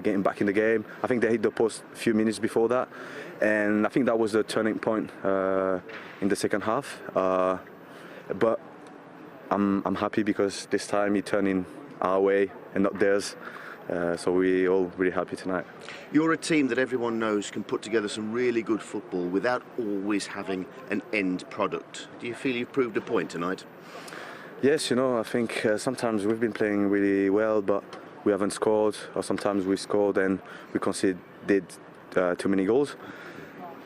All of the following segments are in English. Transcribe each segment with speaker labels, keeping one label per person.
Speaker 1: getting back in the game. I think they hit the post a few minutes before that, and I think that was the turning point in the second half. But I'm happy because this time he turned in our way and not theirs. So we're all really happy tonight.
Speaker 2: You're a team that everyone knows can put together some really good football without always having an end product. Do you feel you've proved a point tonight?
Speaker 1: Yes, I think sometimes we've been playing really well, but we haven't scored, or sometimes we scored and we conceded too many goals.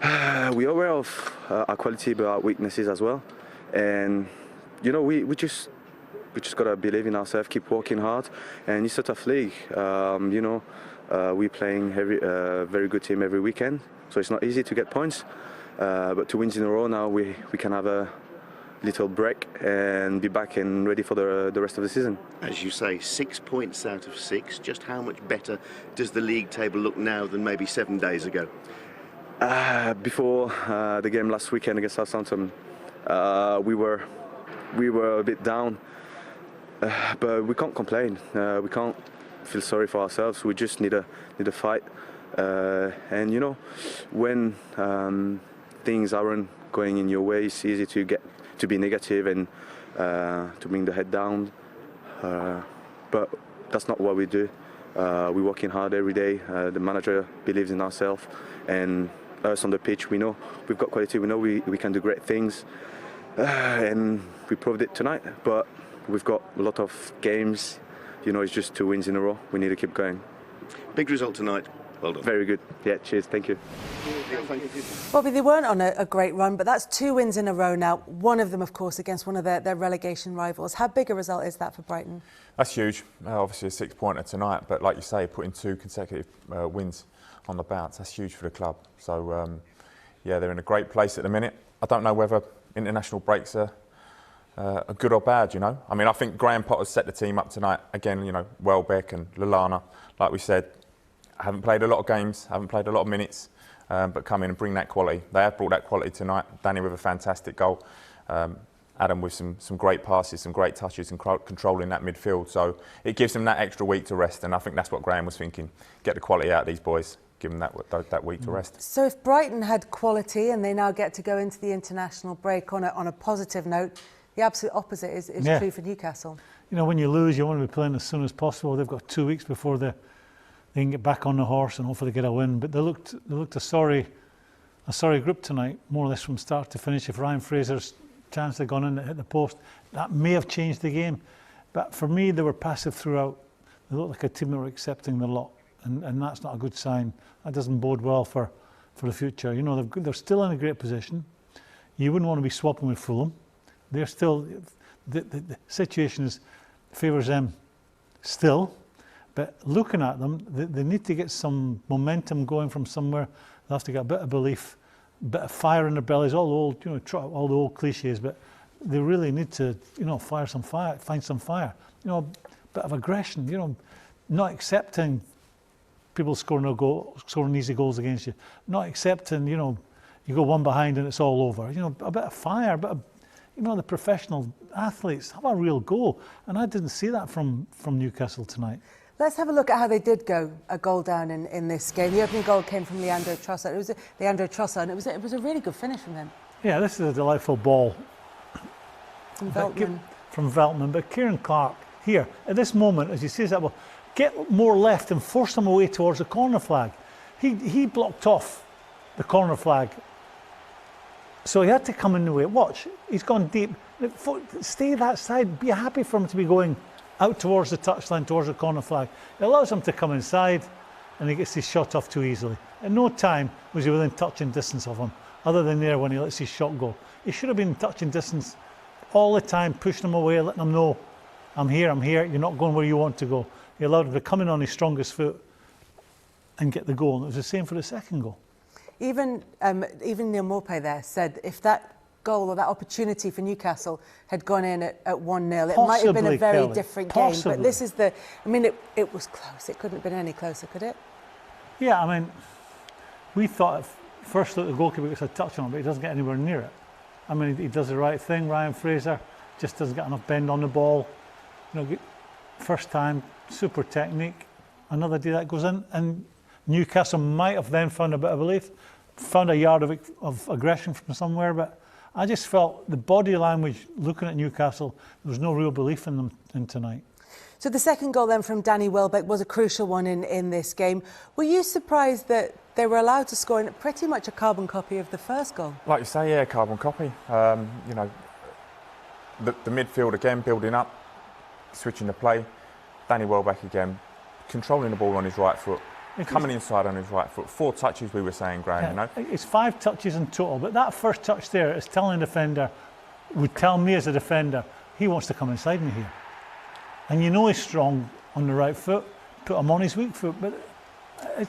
Speaker 1: We're aware of our quality but our weaknesses as well. And, we just gotta believe in ourselves, keep working hard, and it's a tough league. We're playing a very good team every weekend, so it's not easy to get points. But 2 wins in a row now, we can have a little break and be back and ready for the rest of the season.
Speaker 2: As you say, 6 points out of 6. Just how much better does the league table look now than maybe 7 days ago?
Speaker 1: Before the game last weekend against Southampton, we were a bit down. But we can't complain. We can't feel sorry for ourselves. We just need a fight. And when things aren't going in your way, it's easy to be negative and to bring the head down. But that's not what we do. We're working hard every day. The manager believes in ourselves, and us on the pitch, we know we've got quality. We know we can do great things, and we proved it tonight. But we've got a lot of games. It's just 2 wins in a row. We need to keep going.
Speaker 2: Big result tonight. Well done.
Speaker 1: Very good. Yeah, cheers. Thank you.
Speaker 3: Bobby, they weren't on a great run, but that's 2 wins in a row now. One of them, of course, against one of their relegation rivals. How big a result is that for Brighton?
Speaker 4: That's huge. Obviously a 6-pointer tonight, but like you say, putting 2 consecutive wins on the bounce, that's huge for the club. So, yeah, they're in a great place at the minute. I don't know whether international breaks are good or bad, I mean, I think Graham Potter's set the team up tonight. Again, Welbeck and Lallana, like we said, haven't played a lot of games, haven't played a lot of minutes, but come in and bring that quality. They have brought that quality tonight. Danny with a fantastic goal. Adam with some great passes, some great touches and controlling that midfield. So it gives them that extra week to rest, and I think that's what Graham was thinking. Get the quality out of these boys, give them that week to rest.
Speaker 3: So if Brighton had quality and they now get to go into the international break on a positive note, the absolute opposite is true for Newcastle.
Speaker 5: When you lose, you want to be playing as soon as possible. They've got 2 weeks before they can get back on the horse and hopefully get a win. But they looked a sorry group tonight, more or less from start to finish. If Ryan Fraser's chance had gone in and hit the post, that may have changed the game. But for me, they were passive throughout. They looked like a team that were accepting the lot, and that's not a good sign. That doesn't bode well for the future. They're still in a great position. You wouldn't want to be swapping with Fulham. They're still, the situation favours them still, but looking at them, they need to get some momentum going from somewhere. They'll have to get a bit of belief, a bit of fire in their bellies, all the old cliches, but they really need to, find some fire, a bit of aggression, not accepting people scoring easy goals against you, not accepting, you go one behind and it's all over, a bit of fire, a bit of, the professional athletes have a real goal, and I didn't see that from Newcastle tonight.
Speaker 3: Let's have a look at how they did go a goal down in this game. The opening goal came from Leandro Trossard. And it was a really good finish from him.
Speaker 5: Yeah, this is a delightful ball
Speaker 3: from Veltman.
Speaker 5: From Veltman, but Kieran Clark here at this moment, as he sees that ball, get more left and force them away towards the corner flag. He blocked off the corner flag. So he had to come in the way. Watch, he's gone deep. Stay that side. Be happy for him to be going out towards the touchline, towards the corner flag. It allows him to come inside, and he gets his shot off too easily. At no time was he within touching distance of him, other than there when he lets his shot go. He should have been in touching distance all the time, pushing him away, letting him know, I'm here, you're not going where you want to go. He allowed him to come in on his strongest foot and get the goal. And it was the same for the second goal.
Speaker 3: Even Neil Maupay there said if that goal or that opportunity for Newcastle had gone in at 1-0, it might have been a very different game. But this is it was close. It couldn't have been any closer, could it?
Speaker 5: Yeah, I mean, we thought first that the goalkeeper gets a touch on it, but he doesn't get anywhere near it. I mean, he does the right thing. Ryan Fraser just doesn't get enough bend on the ball. First time, super technique. another day that goes in, and Newcastle might have then found a bit of relief, found a yard of aggression from somewhere, but I just felt the body language looking at Newcastle, there was no real belief in them in tonight.
Speaker 3: So the second goal then from Danny Welbeck was a crucial one in this game. Were you surprised that they were allowed to score in pretty much a carbon copy of the first goal?
Speaker 4: Like you say, yeah, carbon copy. You know, the midfield again building up, switching the play. Danny Welbeck again, controlling the ball on his right foot, coming inside on his right foot. 4 touches, we were saying, Graham, you know.
Speaker 5: It's 5 touches in total, but that first touch there is telling the defender, would tell me as a defender, he wants to come inside me here. And you know he's strong on the right foot, put him on his weak foot, but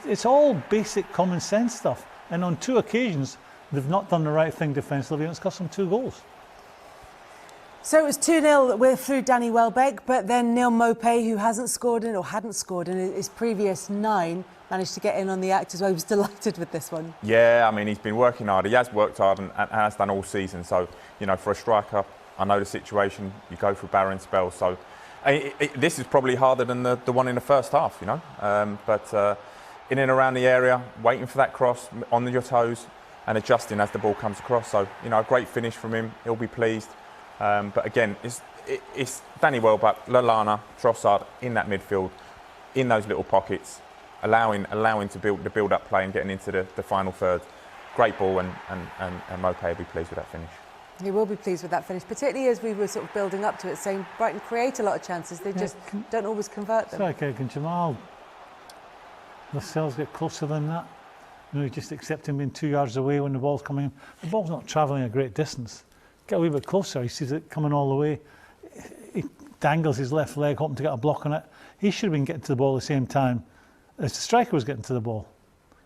Speaker 5: it's all basic common sense stuff. And on 2 occasions, they've not done the right thing defensively, and it's cost them 2 goals.
Speaker 3: So it was 2-0 through Danny Welbeck, but then Neil Maupay, who hadn't scored in his previous 9, managed to get in on the act as well. He was delighted with this one.
Speaker 4: Yeah, I mean, he's been working hard. He has worked hard and has done all season. So, you know, for a striker, I know the situation. You go through barren spells. So this is probably harder than the one in the first half, you know. But in and around the area, waiting for that cross on your toes and adjusting as the ball comes across. So, you know, a great finish from him. He'll be pleased. But again, it's Danny Welbeck, Lallana, Trossard in that midfield, in those little pockets, allowing to build the build-up play and getting into the final third. Great ball, and Maupay will be pleased with that finish.
Speaker 3: He will be pleased with that finish, particularly as we were sort of building up to it, saying Brighton create a lot of chances, they just don't always convert them.
Speaker 5: Sorry, can Jamal Lascelles get closer than that? You know, just accepting being 2 yards away when the ball's coming in. The ball's not travelling a great distance. Get a wee bit closer, he sees it coming all the way. He dangles his left leg, hoping to get a block on it. He should have been getting to the ball at the same time as the striker was getting to the ball.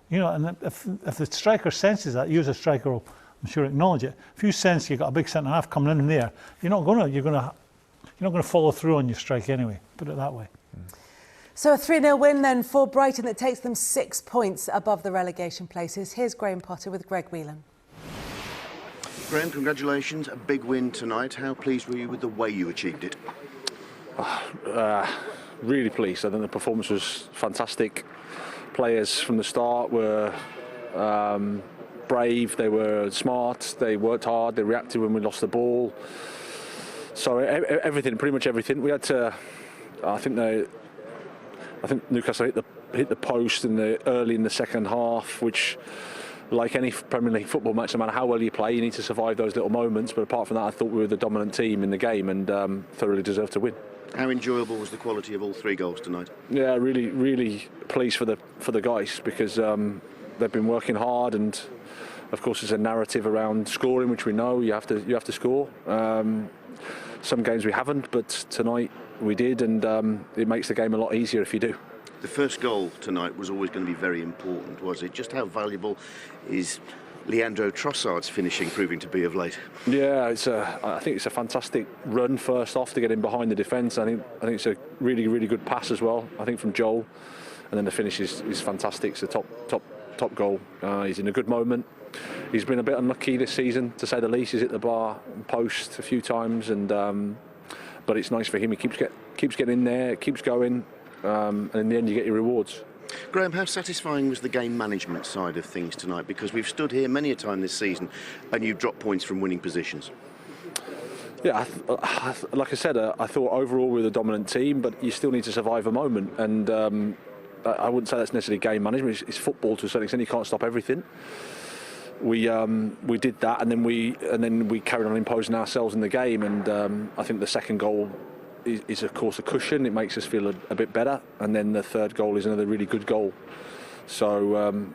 Speaker 5: You know, and if the striker senses that, you as a striker will, I'm sure, acknowledge it. If you sense you've got a big centre half coming in there, you're not going to follow through on your strike anyway. Put it that way.
Speaker 3: So a 3-0 win then for Brighton that takes them 6 points above the relegation places. Here's Graham Potter with Greg Whelan.
Speaker 2: Graham, congratulations. A big win tonight. How pleased were you with the way you achieved it?
Speaker 6: Really pleased. I think the performance was fantastic. Players from the start were brave, they were smart, they worked hard, they reacted when we lost the ball. So everything, pretty much everything. We had to, I think Newcastle hit the post early in the second half, which, like any Premier League football match, no matter how well you play, you need to survive those little moments. But apart from that, I thought we were the dominant team in the game and thoroughly deserved to win.
Speaker 2: How enjoyable was the quality of all 3 goals tonight?
Speaker 6: Yeah, really, really pleased for the guys, because they've been working hard, and of course there's a narrative around scoring, which we know you have to score. Some games we haven't, but tonight we did, and it makes the game a lot easier if you do.
Speaker 2: The first goal tonight was always going to be very important, was it? Just how valuable is Leandro Trossard's finishing proving to be of late? Yeah,
Speaker 6: I think it's a fantastic run first off to get in behind the defence. I think it's a really, really good pass as well, I think, from Joel. And then the finish is fantastic. It's a top goal. He's in a good moment. He's been a bit unlucky this season, to say the least. He's hit the bar and post a few times, and but it's nice for him. He keeps getting in there, keeps going. And in the end you get your rewards.
Speaker 2: Graham, how satisfying was the game management side of things tonight? Because we've stood here many a time this season and you've dropped points from winning positions.
Speaker 6: Yeah, like I said, I thought overall we were the dominant team, but you still need to survive a moment, and I wouldn't say that's necessarily game management. It's football to a certain extent. You can't stop everything. We did that, and then we carried on imposing ourselves in the game, and I think the second goal is of course a cushion. It makes us feel a bit better, and then the third goal is another really good goal. So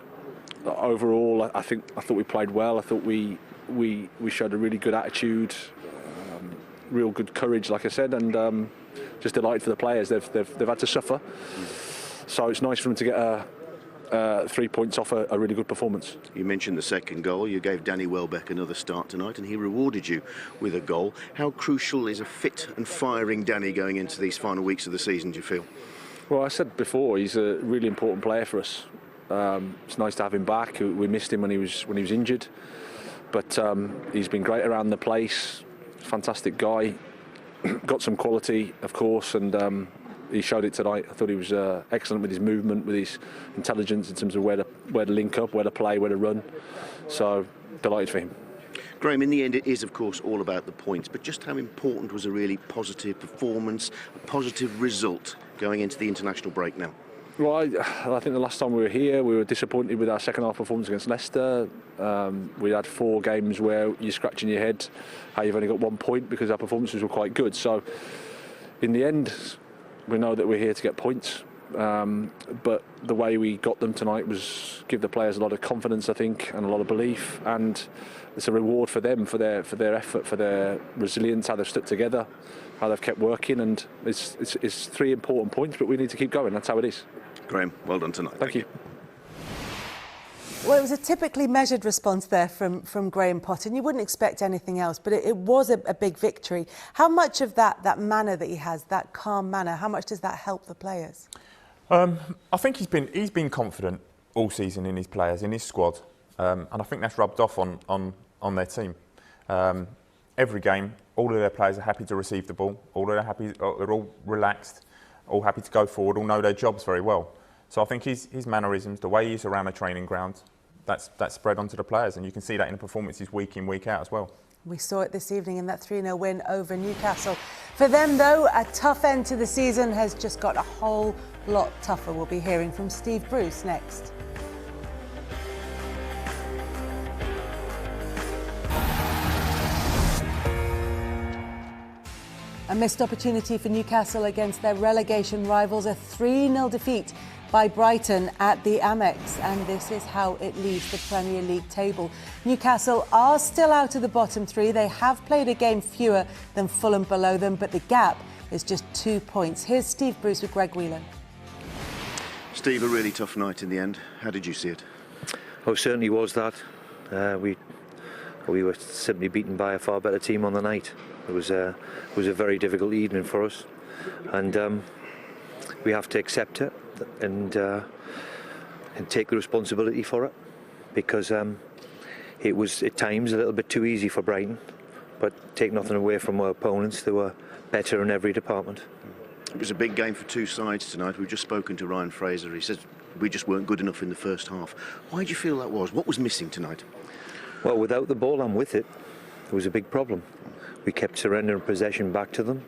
Speaker 6: overall, I thought we played well. I thought we showed a really good attitude, real good courage, like I said, and just delighted for the players. They've had to suffer, so it's nice for them to get 3 points off a really good performance.
Speaker 2: You mentioned the second goal. You gave Danny Welbeck another start tonight, and he rewarded you with a goal. How crucial is a fit and firing Danny going into these final weeks of the season, do you feel?
Speaker 6: Well, I said before, he's a really important player for us. It's nice to have him back. We missed him when he was injured, but he's been great around the place. Fantastic guy. Got some quality, of course, and he showed it tonight. I thought he was excellent with his movement, with his intelligence in terms of where to link up, where to play, where to run. So delighted for him.
Speaker 2: Graham, in the end it is of course all about the points, but just how important was a really positive performance, a positive result going into the international break now?
Speaker 6: Well, I think the last time we were here, we were disappointed with our second half performance against Leicester. We had 4 games where you're scratching your head how you've only got 1 point because our performances were quite good. So in the end, we know that we're here to get points. But the way we got them tonight was give the players a lot of confidence, I think, and a lot of belief, and it's a reward for them for their effort, for their resilience, how they've stuck together, how they've kept working, and it's 3 important points, but we need to keep going. That's how it is.
Speaker 2: Graham, well done tonight.
Speaker 6: Thank you.
Speaker 3: Well, it was a typically measured response there from Graham Potter, and you wouldn't expect anything else, but it was a big victory. How much of that manner that he has, that calm manner, how much does that help the players?
Speaker 4: I think he's been confident all season in his players, in his squad, and I think that's rubbed off on their team. Every game, all of their players are happy to receive the ball. They're all relaxed, all happy to go forward, all know their jobs very well. So I think his mannerisms, the way he is around the training ground, that's spread onto the players, and you can see that in the performances week in, week out as well.
Speaker 3: We saw it this evening in that 3-0 win over Newcastle. For them, though, a tough end to the season has just got a whole lot tougher. We'll be hearing from Steve Bruce next. A missed opportunity for Newcastle against their relegation rivals, a 3-0 defeat by Brighton at the Amex, and this is how it leaves the Premier League table. Newcastle are still out of the bottom 3. They have played a game fewer than Fulham below them, but the gap is just 2 points. Here's Steve Bruce with Greg Whelan.
Speaker 2: Steve, a really tough night in the end. How did you see it?
Speaker 7: Oh, certainly was that. We were simply beaten by a far better team on the night. It was a very difficult evening for us, and we have to accept it and take the responsibility for it, because it was at times a little bit too easy for Brighton, but take nothing away from our opponents. They were better in every department.
Speaker 2: It was a big game for 2 sides tonight. We've just spoken to Ryan Fraser. He says we just weren't good enough in the first half. Why do you feel that was? What was missing tonight?
Speaker 7: Well, without the ball and with it, it was a big problem. We kept surrendering possession back to them,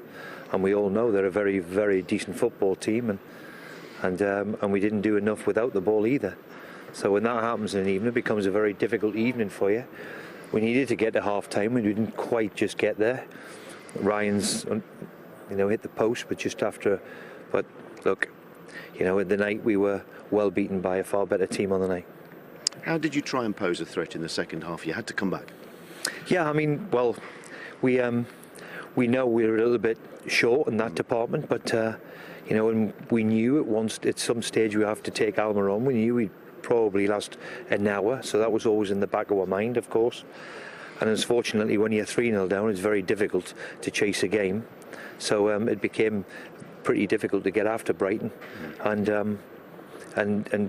Speaker 7: and we all know they're a very, very decent football team, and we didn't do enough without the ball either. So when that happens in an evening, it becomes a very difficult evening for you. We needed to get to half-time, and we didn't quite just get there. Ryan's, hit the post, but just after. But look, in the night we were well beaten by a far better team on the night.
Speaker 2: How did you try and pose a threat in the second half? You had to come back.
Speaker 7: Yeah, well, we know we're a little bit short in that department, but and we knew at some stage we have to take Alma on. We knew we'd probably last an hour, so that was always in the back of our mind, of course. And unfortunately, when you're 3-0 down, it's very difficult to chase a game. So it became pretty difficult to get after Brighton and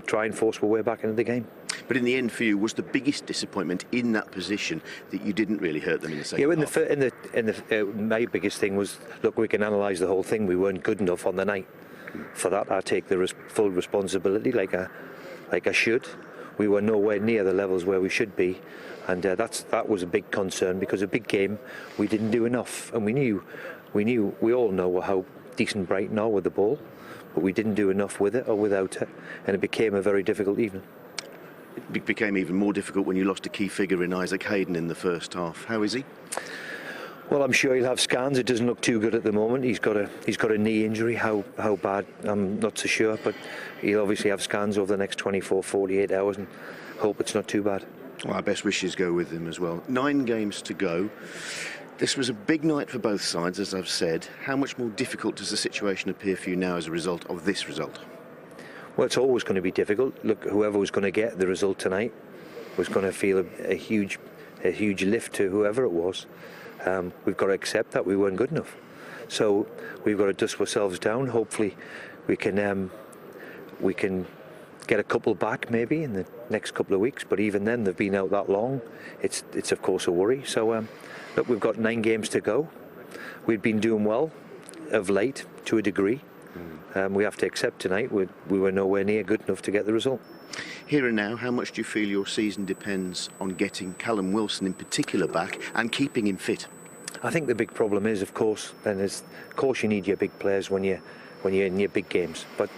Speaker 7: try and force our way back into the game.
Speaker 2: But in the end, for you, was the biggest disappointment in that position that you didn't really hurt them in the second half?
Speaker 7: My biggest thing was, look, we can analyse the whole thing. We weren't good enough on the night. For that, I take the full responsibility, like I should. We were nowhere near the levels where we should be, and that was a big concern, because a big game, we didn't do enough, and we all know how decent Brighton are with the ball, but we didn't do enough with it or without it, and it became a very difficult evening.
Speaker 2: It became even more difficult when you lost a key figure in Isaac Hayden in the first half. How is he?
Speaker 7: Well, I'm sure he'll have scans. It doesn't look too good at the moment. He's got a knee injury. How bad, I'm not so sure, but he'll obviously have scans over the next 24, 48 hours, and hope it's not too bad.
Speaker 2: Well, our best wishes go with him as well. 9 games to go. This was a big night for both sides, as I've said. How much more difficult does the situation appear for you now as a result of this result?
Speaker 7: Well, it's always going to be difficult. Look, whoever was going to get the result tonight was going to feel a huge lift to whoever it was. We've got to accept that we weren't good enough. So we've got to dust ourselves down. Hopefully we can get a couple back maybe in the next couple of weeks. But even then, they've been out that long. It's of course a worry. So look, we've got 9 games to go. We've been doing well of late to a degree. We have to accept tonight we were nowhere near good enough to get the result.
Speaker 2: Here and now, how much do you feel your season depends on getting Callum Wilson in particular back and keeping him fit?
Speaker 7: I think the big problem is, of course, you need your big players when you're in your big games. But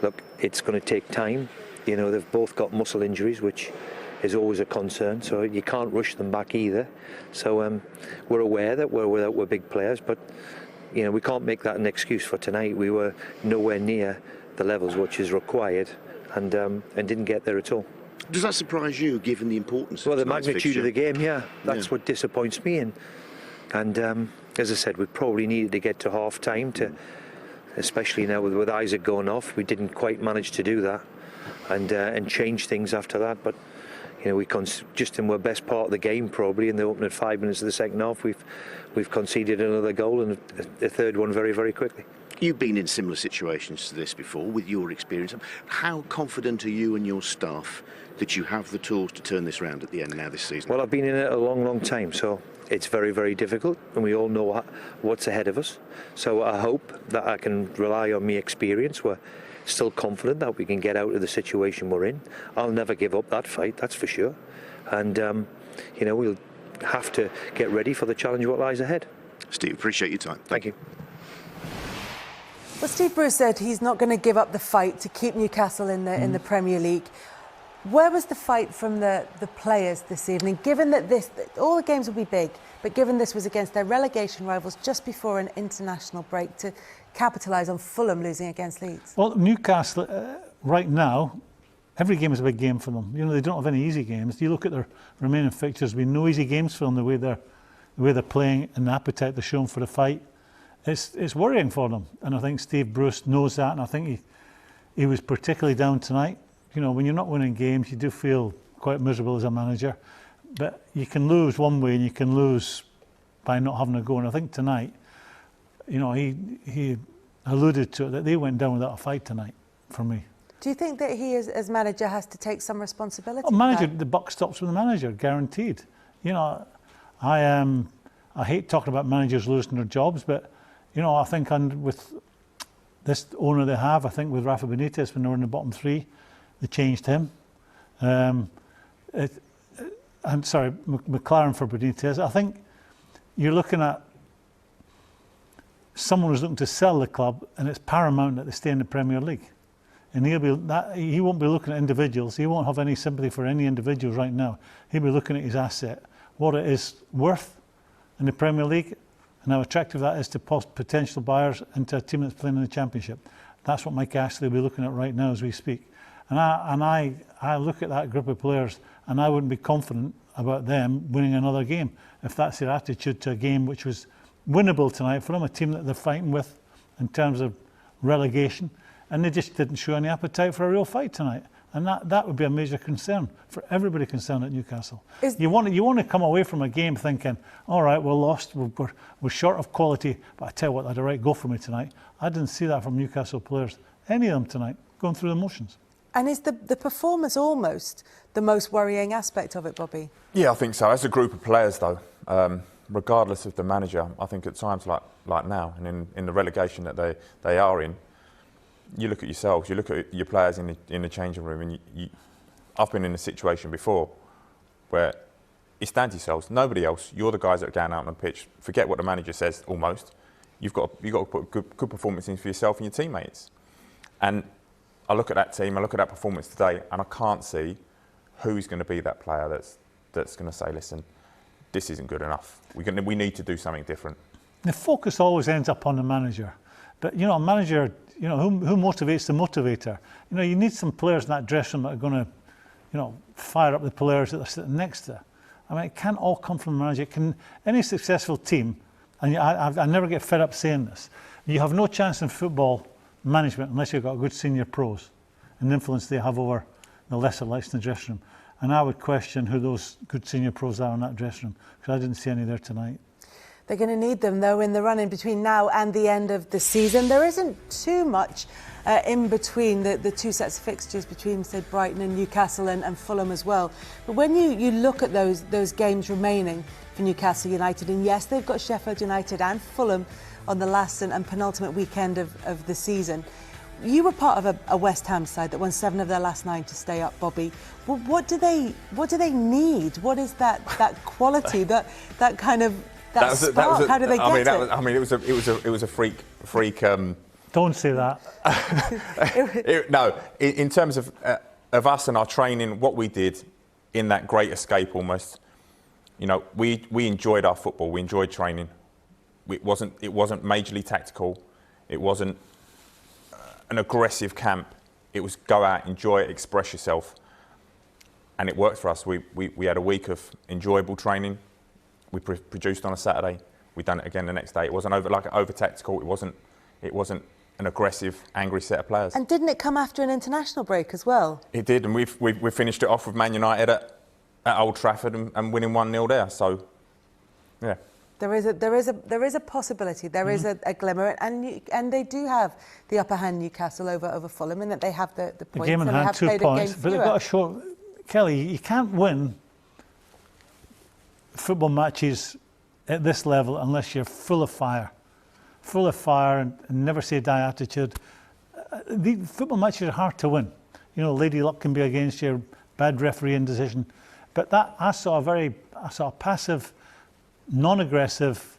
Speaker 7: look, it's going to take time. You know, they've both got muscle injuries, which is always a concern. So you can't rush them back either. So we're aware that we're big players, but you know, we can't make that an excuse for tonight. We were nowhere near the levels which is required, and didn't get there at all.
Speaker 2: Does that surprise you, given the importance?
Speaker 7: Well,
Speaker 2: of
Speaker 7: the
Speaker 2: tonight's
Speaker 7: magnitude
Speaker 2: fixture?
Speaker 7: of the game, yeah, that's what disappoints me. And as I said, we probably needed to get to half time to, especially now with Isaac going off, we didn't quite manage to do that, and change things after that. But you know, we just in our best part of the game, probably in the opening 5 minutes of the second half, we've conceded another goal and a third one very, very quickly.
Speaker 2: You've been in similar situations to this before, with your experience. How confident are you and your staff that you have the tools to turn this round at the end now this season?
Speaker 7: Well, I've been in it a long, long time, so it's very, very difficult, and we all know what's ahead of us. So I hope that I can rely on my experience. We're still confident that we can get out of the situation we're in. I'll never give up that fight, that's for sure. And, you know, we'll have to get ready for the challenge what lies ahead.
Speaker 2: Steve, appreciate your time.
Speaker 7: Thank you.
Speaker 3: Well, Steve Bruce said he's not going to give up the fight to keep Newcastle in the Premier League. Where was the fight from the players this evening, given that all the games will be big, but given this was against their relegation rivals just before an international break, to capitalise on Fulham losing against Leeds?
Speaker 5: Well, Newcastle, right now, every game is a big game for them. You know, they don't have any easy games. You look at their remaining fixtures, there'll be no easy games for them, the way they're playing and the appetite they're showing for the fight. It's worrying for them, and I think Steve Bruce knows that, and I think he was particularly down tonight. You know, when you're not winning games, you do feel quite miserable as a manager, but you can lose one way and you can lose by not having a go. And I think tonight, you know, he alluded to it, that they went down without a fight tonight, for me.
Speaker 3: Do you think that he, as manager, has to take some responsibility?
Speaker 5: Oh, manager, the buck stops with the manager, guaranteed. You know, I hate talking about managers losing their jobs, but you know, I think with this owner they have, I think with Rafa Benitez, when they were in the bottom three, they changed him. I'm sorry, McLaren for Benitez. I think you're looking at someone who's looking to sell the club, and it's paramount that they stay in the Premier League. And he won't be looking at individuals. He won't have any sympathy for any individuals right now. He'll be looking at his asset, what it is worth in the Premier League, and how attractive that is to potential buyers and to a team that's playing in the Championship. That's what Mike Ashley will be looking at right now as we speak. And I look at that group of players, and I wouldn't be confident about them winning another game if that's their attitude to a game which was winnable tonight for them, a team that they're fighting with in terms of relegation, and they just didn't show any appetite for a real fight tonight. And that would be a major concern for everybody concerned at Newcastle. You want to come away from a game thinking, all right, we're lost, we're short of quality, but I tell you what, they had a right go for me tonight. I didn't see that from Newcastle players, any of them tonight, going through the motions.
Speaker 3: And is the performance almost the most worrying aspect of it, Bobby? Yeah,
Speaker 4: I think so. As a group of players, though, regardless of the manager, I think at times like now, and in the relegation that they are in, you look at yourselves, you look at your players in the changing room, and I've been in a situation before where it's down to yourselves, nobody else. You're the guys that are going out on the pitch. Forget what the manager says. Almost, you've got to put a good performance in for yourself and your teammates. And I look at that team, I look at that performance today, and I can't see who's going to be that player that's going to say, listen, this isn't good enough. We need to do something different.
Speaker 5: The focus always ends up on the manager, but you know, a manager. You know, who motivates the motivator? You know, you need some players in that dressing room that are going to, you know, fire up the players that are sitting next to. I mean, it can't all come from the manager. Any successful team, and I never get fed up saying this, you have no chance in football management unless you've got good senior pros and the influence they have over the lesser lights in the dressing room. And I would question who those good senior pros are in that dressing room, because I didn't see any there tonight.
Speaker 3: They're going to need them, though, in the run-in between now and the end of the season. There isn't too much in between the two sets of fixtures between, say, Brighton and Newcastle and Fulham as well. But when you look at those games remaining for Newcastle United, and yes, they've got Sheffield United and Fulham on the last and penultimate weekend of the season. You were part of a West Ham side that won 7 of their last 9 to stay up, Bobby. Well, what do they need? What is that quality, that kind of spark? How do they get it?
Speaker 4: It was a freak.
Speaker 5: Don't say that.
Speaker 4: No, in terms of us and our training, what we did in that great escape almost. You know, we enjoyed our football. We enjoyed training. It wasn't majorly tactical. It wasn't an aggressive camp. It was go out, enjoy it, express yourself, and it worked for us. We had a week of enjoyable training. We produced on a Saturday. We done it again the next day. It wasn't over tactical. It wasn't an aggressive, angry set of players.
Speaker 3: And didn't it come after an international break as well?
Speaker 4: It did, and we finished it off with Man United at Old Trafford and winning 1-0 there. So, yeah. There is
Speaker 3: a possibility. There is a glimmer, and they do have the upper hand, Newcastle over Fulham, in that they have the points.
Speaker 5: The game and had 2 points, but they've got to show. Kelly, you can't win football matches at this level unless you're full of fire and never say die attitude. The football matches are hard to win. You know, lady luck can be against you, bad refereeing decision, but that I saw a passive, non-aggressive,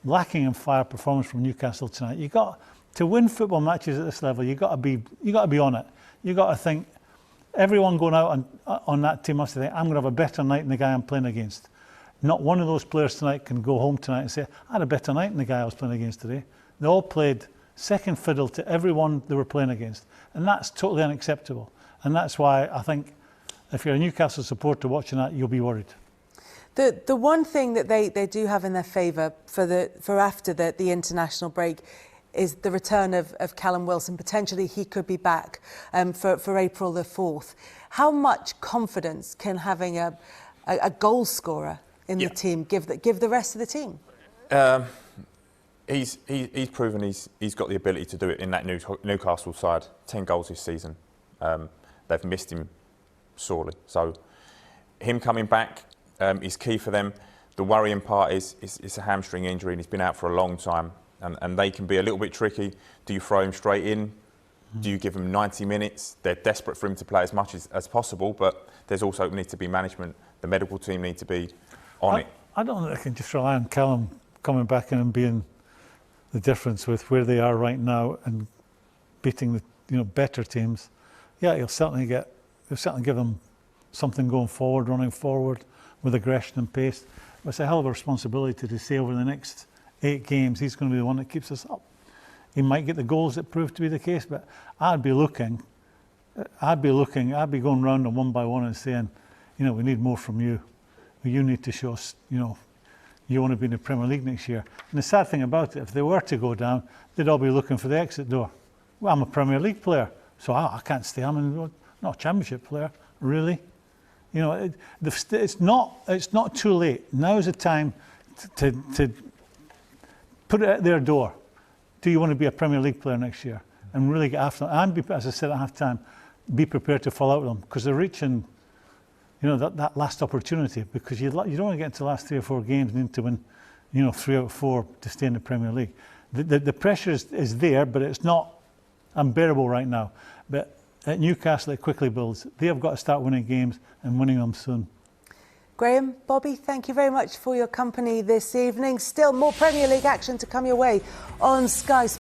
Speaker 5: lacking in fire performance from Newcastle tonight. You got to win football matches at this level. You got to be on it. You got to think. Everyone going out on that team must think, I'm going to have a better night than the guy I'm playing against. Not one of those players tonight can go home tonight and say, I had a better night than the guy I was playing against today. They all played second fiddle to everyone they were playing against. And that's totally unacceptable. And that's why I think if you're a Newcastle supporter watching that, you'll be worried.
Speaker 3: The one thing that they do have in their favour for after the international break is the return of Callum Wilson. Potentially he could be back for April the 4th. How much confidence can having a goal scorer in the team give the rest of the team?
Speaker 4: He's proven he's got the ability to do it in that Newcastle side. 10 goals this season. They've missed him sorely. So him coming back is key for them. The worrying part is it's a hamstring injury and he's been out for a long time. And they can be a little bit tricky. Do you throw him straight in? Do you give him 90 minutes? They're desperate for him to play as much as possible, but there's also need to be management. The medical team need to be on it.
Speaker 5: I don't think they can just rely on Callum coming back in and being the difference with where they are right now and beating the better teams. Yeah, he'll certainly give them something going forward, running forward with aggression and pace. But it's a hell of a responsibility to say over the next 8 games, he's going to be the one that keeps us up. He might get the goals that prove to be the case, but I'd be going round them one by one and saying, we need more from you. You need to show us, you want to be in the Premier League next year. And the sad thing about it, if they were to go down, they'd all be looking for the exit door. Well, I'm a Premier League player, so I can't stay. I'm not a Championship player, really. It's not too late. Now's the time to put it at their door. Do you want to be a Premier League player next year? And really get after them. And as I said at half time, be prepared to fall out with them because they're reaching, that last opportunity. Because you don't want to get into the last 3 or 4 games and need to win, 3 out of 4 to stay in the Premier League. The pressure is there, but it's not unbearable right now. But at Newcastle, it quickly builds. They have got to start winning games and winning them soon.
Speaker 3: Graham, Bobby, thank you very much for your company this evening. Still more Premier League action to come your way on Sky Sports.